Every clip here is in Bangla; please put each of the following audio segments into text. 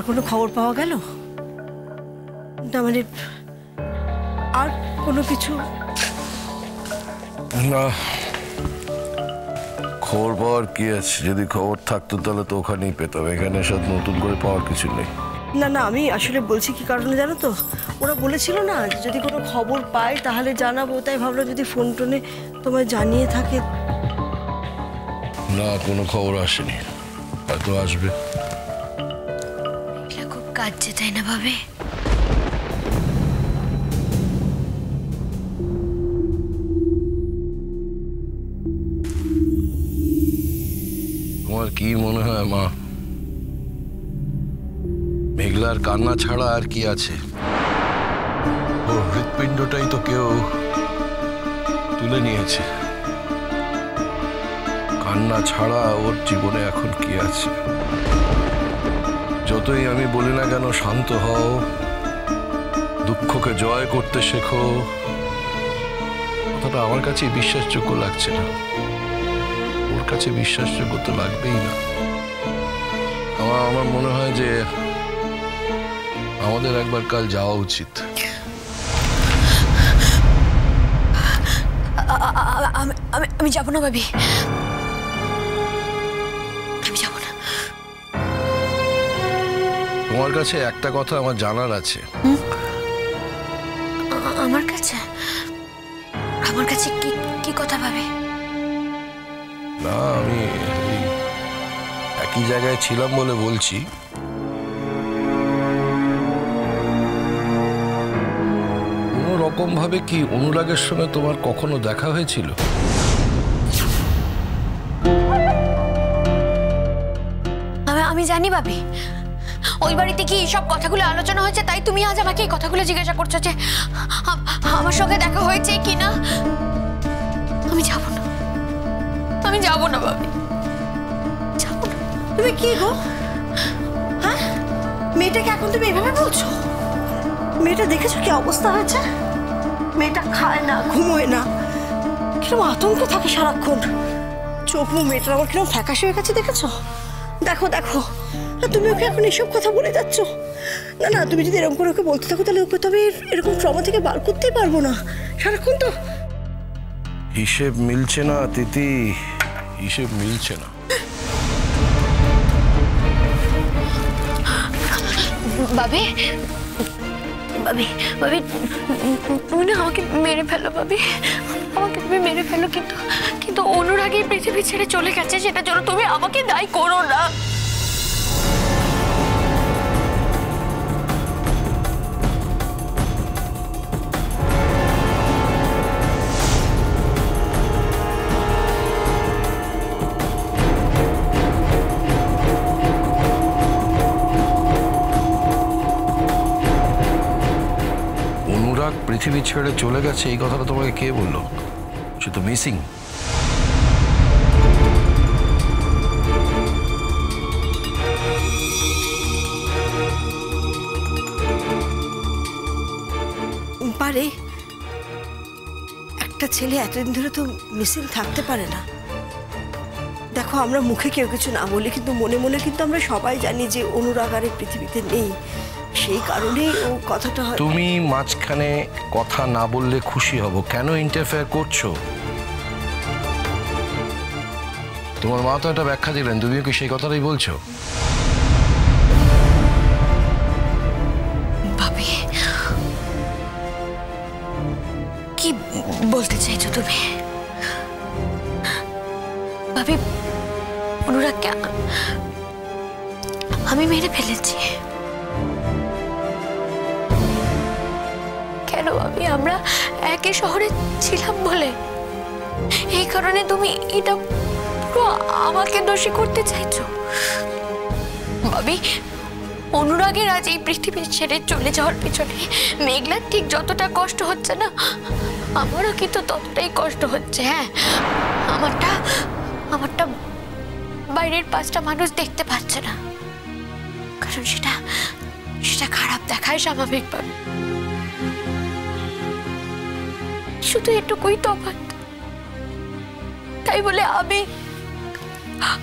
আর কোনো খবর পাওয়া গেল না? মানে আর কোনো কিছু না, খবর পাওয়ার কি আছে? যদি খবর থাকতো তাহলে তো ওখানেই পেতাম, এখানে সব নতুন করে পাওয়ার কিছু নেই। না না, আমি আসলে বলছি কি কারণে জানো তো, ওরা বলেছিল না যদি কোনো খবর পাই তাহলে জানাবো, তাই ভাবলাম যদি ফোন টোনে তোমায় জানিয়ে থাকে। না, কোনো খবর আসেনি, হয়তো আসবে। খুব কাঁদছে তাই না ভাবে? তোমার কি মনে হয় মা, মেঘলার কান্না ছাড়া আর কি আছে? ওর হৃৎপিণ্ডটাই তো কেউ তুলে নিয়েছে, কান্না ছাড়া ওর জীবনে এখন কি আছে? যতই আমি বলি না কেন শান্ত হও, দুঃখকে জয় করতে শেখো, কথাটা আমার কাছে বিশ্বাসযোগ্য লাগছে না, ওর কাছে বিশ্বাসযোগ্য তো লাগবেই না। আমার মনে হয় যে আমাদের একবার কাল যাওয়া উচিত। আমি যাবো না ভাবি, আমি যাবো না। তোমার কাছে একটা কথা আমার জানার আছে। আমার কাছে? আমার কাছে কি কথা ভাবে? না, আমি একই জায়গায় ছিলাম বলে বলছি। কোনো রকম ভাবে কি অনুরাগের সঙ্গে তোমার কখনো দেখা হয়েছিল? আমি জানি ভাবি, ওই বাড়িতে কি সব কথাগুলো আলোচনা হয়েছে, তাই তুমি আজ আমাকে এই কথাগুলো জিজ্ঞাসা করছো যে আমার সঙ্গে দেখা হয়েছে কি না। আমি যাব না, আমি যাব না ভাবি, যাব না। তুমি কি গো, হ্যাঁ? মেয়েটাকে এখন তুমি এভাবে বলছো? মেয়েটা দেখেছো কি অবস্থা হয়েছে? মেয়েটা খায় না, ঘুমোয় না, কিরকম আতঙ্কে থাকে সারাক্ষণ। চোখ মুখ মেয়েটার আমার কিরকম ফ্যাকাশে হয়ে গেছে, দেখেছো? দেখো দেখো, তুমি ওকে এখন এসব কথা বলে যাচ্ছ। না না, তুমি যদি এরকম করে ওকে বলতে থাকো তাহলে ওকে তবে এরকম ট্রমা থেকে বার করতেই পারবো না। সারাক্ষণ তো হিসেব মিলছে না তিথি, হিসেব মিলছে না। ভাবি, ভাবি, ভাবি, তুমি না আমাকে মেরে ফেলো ভাবি, আমাকে তুমি মেরে ফেলো, কিন্তু অনুরাগী পৃথিবী ছেড়ে চলে গেছে, সেটার জন্য তুমি আমাকে দায়ী করো না। অনুরাগ পৃথিবী ছেড়ে চলে গেছে এই কথাটা তোমাকে কে বললো? সে তো মিসিং। পারে, একটা ছেলে এতদিন ধরে তো মিসিং থাকতে পারে না। দেখো, আমরা মুখে কেউ কিছু না বলি, কিন্তু মনে মনে কিন্তু আমরা সবাই জানি যে অনুরাগ আর এই পৃথিবীতে নেই। সেই কারণেই ও কথাটা হয়। তুমি মাঝখানে কথা না বললে খুশি হব, কেন ইন্টারফেয়ার করছো? তোমার মা তো একটা ব্যাখ্যা দিলেন, তুমিও কি সেই কথাটাই বলছো? ভাবি, কি বলতে চাইছো তুমি? ভাবি, অনুরাগকে আমি মেরে ফেলেছি। কেন ভাবি? আমরা একই শহরে ছিলাম বলে, এই কারণে তুমি এটা পুরো আমাকে দোষী করতে চাইছো? ভাবি, অনুরাগের আজ এই পৃথিবী ছেড়ে চলে যাওয়ার পিছনে মেঘলার ঠিক যতটা কষ্ট হচ্ছে না, আমারও কিন্তু ততটাই কষ্ট হচ্ছে। হ্যাঁ, আমারটা বাইরের 5টা মানুষ দেখতে পাচ্ছে না, কারণ সেটা খারাপ দেখায় স্বাভাবিকভাবে। শুধু এটুকুই তফাৎ। তাই বলে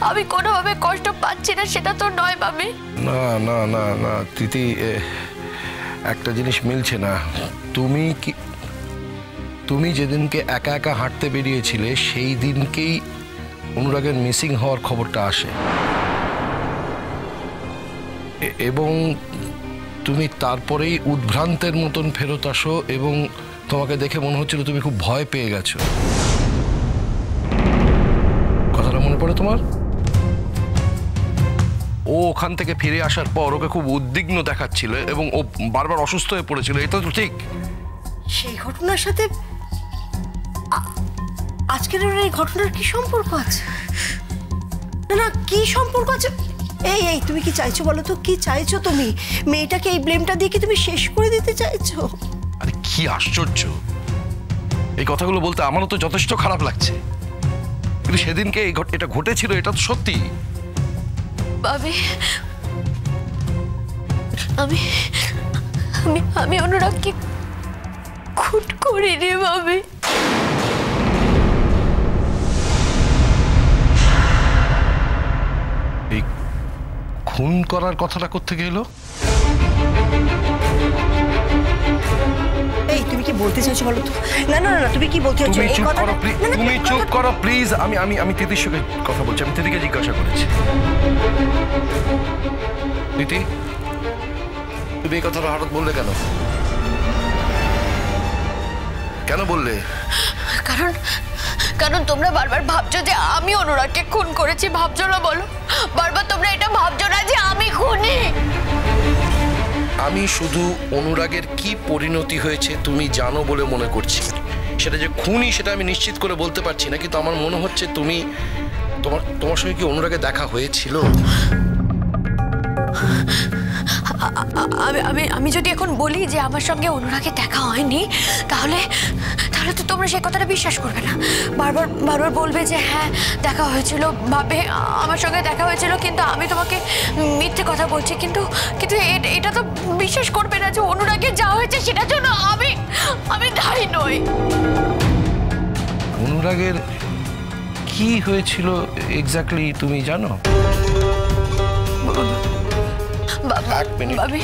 আমি কোনোভাবে কষ্ট পাচ্ছি না সেটা তো নয় মামি। না না না না তিথি, একটা জিনিস মিলছে না। তুমি যেদিনকে একা একা হাঁটতে বেরিয়েছিলে সেই দিনকেই অনুরাগের মিসিং হওয়ার খবরটা আসে, এবং তুমি তারপরেই উদ্ভ্রান্তের মতন ফেরত আসো, এবং তোমাকে দেখে মনে হচ্ছিল তুমি খুব ভয় পেয়ে গেছো। কথাটা মনে পড়ে তোমার? ও ওখান থেকে ফিরে আসার পর ওকে খুব উদ্বিগ্ন দেখাচ্ছিল এবং ও বারবার অসুস্থ হয়ে পড়েছিল, এটা তো ঠিক? সেই ঘটনার সাথে আজকের এই ঘটনার কি সম্পর্ক আছে? না না, কি সম্পর্ক আছে? এই এই তুমি কি চাইছো বলো তো? কি চাইছো তুমি? মেয়েটাকে এই ব্লেমটা দিয়ে কি তুমি শেষ করে দিতে চাইছো? আরে কি আশ্চর্য, এই কথাগুলো বলতে আমারও তো যথেষ্ট খারাপ লাগছে, কিন্তু সেদিনকে এটা ঘটেছিল, এটা তো সত্যি। ভাবি, আমি আমি আমি অনুরাগকে খুন করিনি ভাবি। এই খুন করার কথাটা কোত্থেকে এলো? এই তুমি কি বলতে চাইছো বলো তো? না না না, তুমি কি বলতে চাইছো? তুমি এই চুপ কথাটা করো প্লিজ, তুমি চুপ করো প্লিজ। আমি তিথির সঙ্গে কথা বলছি, আমি তিথিকে জিজ্ঞাসা করেছি। তিথি, তুমি এই কথাটা হঠাৎ বললে কেন? কেন বললে? কারণ কারণ তোমরা বারবার ভাবছো যে আমি অনুরাগকে খুন করেছি, ভাবছো না বলো? বারবার তোমরা এটা ভাবছো না যে আমি খুনি? আমি শুধু অনুরাগের কি পরিণতি হয়েছে তুমি জানো বলে মনে করছি, সেটা যে খুনি সেটা আমি নিশ্চিত করে বলতে পারছি না, কিন্তু আমার মনে হচ্ছে তোমার সঙ্গে কি অনুরাগে দেখা হয়েছিল? আমি যদি এখন বলি যে আমার সঙ্গে অনুরাগে দেখা হয়নি, তাহলে তাহলে তো তোমরা সেই কথাটা বিশ্বাস করবে না। বারবার বারবার বলবে যে হ্যাঁ দেখা হয়েছিল, ভাবে আমার সঙ্গে দেখা হয়েছিল, কিন্তু আমি তোমাকে মিথ্যে কথা বলছি। কিন্তু কিন্তু এটা তো বিশ্বাস করবে না যে অনুরাগে যা হয়েছে সেটার জন্য আমি দায়ী নই। অনুরাগের কি হয়েছিল এক্স্যাক্টলি তুমি জানো? এক মিনিট। ভাবি,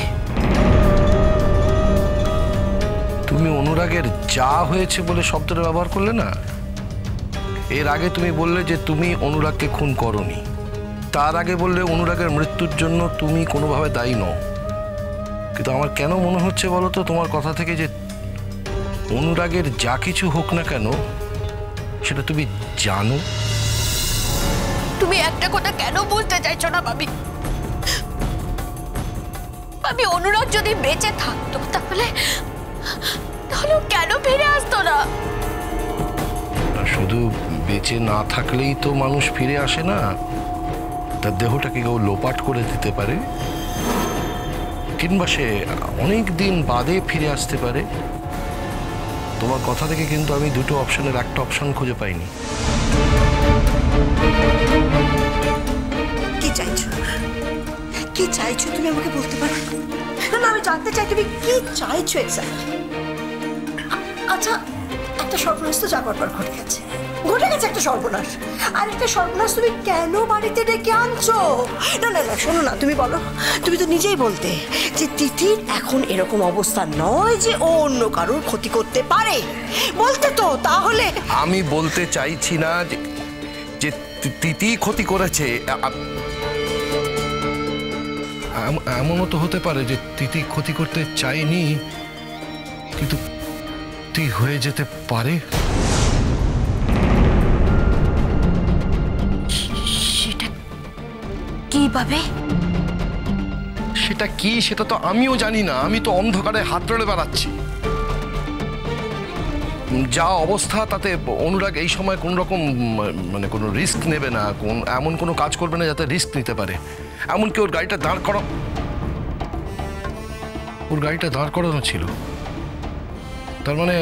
তুমি অনুরাগের যা হয়েছে বলে শব্দটা ব্যবহার করলে না? এর আগে তুমি বললে যে তুমি অনুরাগকে খুন করোনি, তার আগে বললে অনুরাগের মৃত্যুর জন্য তুমি কোনোভাবে দায়ী নও। কিন্তু আমার কেন মনে হচ্ছে বলো তো তোমার কথা থেকে যে অনুরাগের যা কিছু হোক না কেন সেটা তুমি জানো। তুমি একটা কথা কেন বুঝতে চাইছো না ভাবি? ভাবি, অনুরাগ যদি বেঁচে থাকতো তাহলে ও কেন ফিরে আসতো না? শুধু বেঁচে না থাকলেই তো মানুষ ফিরে আসে না, তার দেহটাকে কেউ লোপাট করে দিতে পারে, কিংবা সে অনেক দিন বাদে ফিরে আসতে পারে। তোমার কথা থেকে কিন্তু আমি দুটো অপশনের একটা অপশন খুঁজে পাইনি। কি চাইছো? কি চাইছো তুমি আমাকে বলতে পারো? না না, আমি জানতে চাই তুমি কি চাইছো এক্স্যাক্টলি। আচ্ছা, একটা সর্বনাশ তো যাবার পর ঘটে গেছে একটা সর্বনাশ, আর একটা সর্বনাশ তুমি কেন বাড়িতে ডেকে আনছো? না না না, শোনো না, তুমি বলো। তুমি তো নিজেই বলতে যে তিথির এখন এরকম অবস্থা নয় যে ও অন্য কারোর ক্ষতি করতে পারে, বলতে তো। তাহলে আমি বলতে চাইছি না যে তিথি ক্ষতি করেছে। এমনও তো হতে পারে যে তিথি ক্ষতি করতে চায়নি, কিন্তু তুই হয়ে যেতে পারে। সেটা কিভাবে? সেটা কি সেটা তো আমিও জানি না, আমি তো অন্ধকারে হাত ধরে বেড়াচ্ছি। যা অবস্থা তাতে অনুরাগ এই সময় কোন রকম মানে কোনো রিস্ক নেবে না, এমন কোনো কাজ করবে না যাতে রিস্ক নিতে পারে। এমনকি ওর গাড়িটা দাঁড় করানো ছিল, তার মানে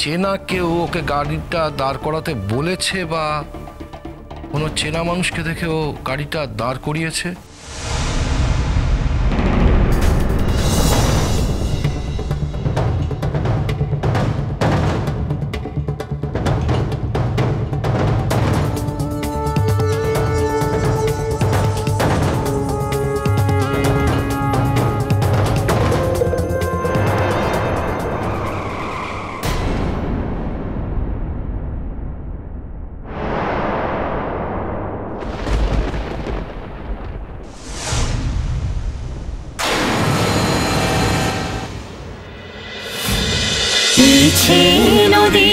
চেনা কেউ ওকে গাড়িটা দাঁড় করাতে বলেছে, বা কোনো চেনা মানুষকে দেখে ও গাড়িটা দাঁড় করিয়েছে। ছে নদী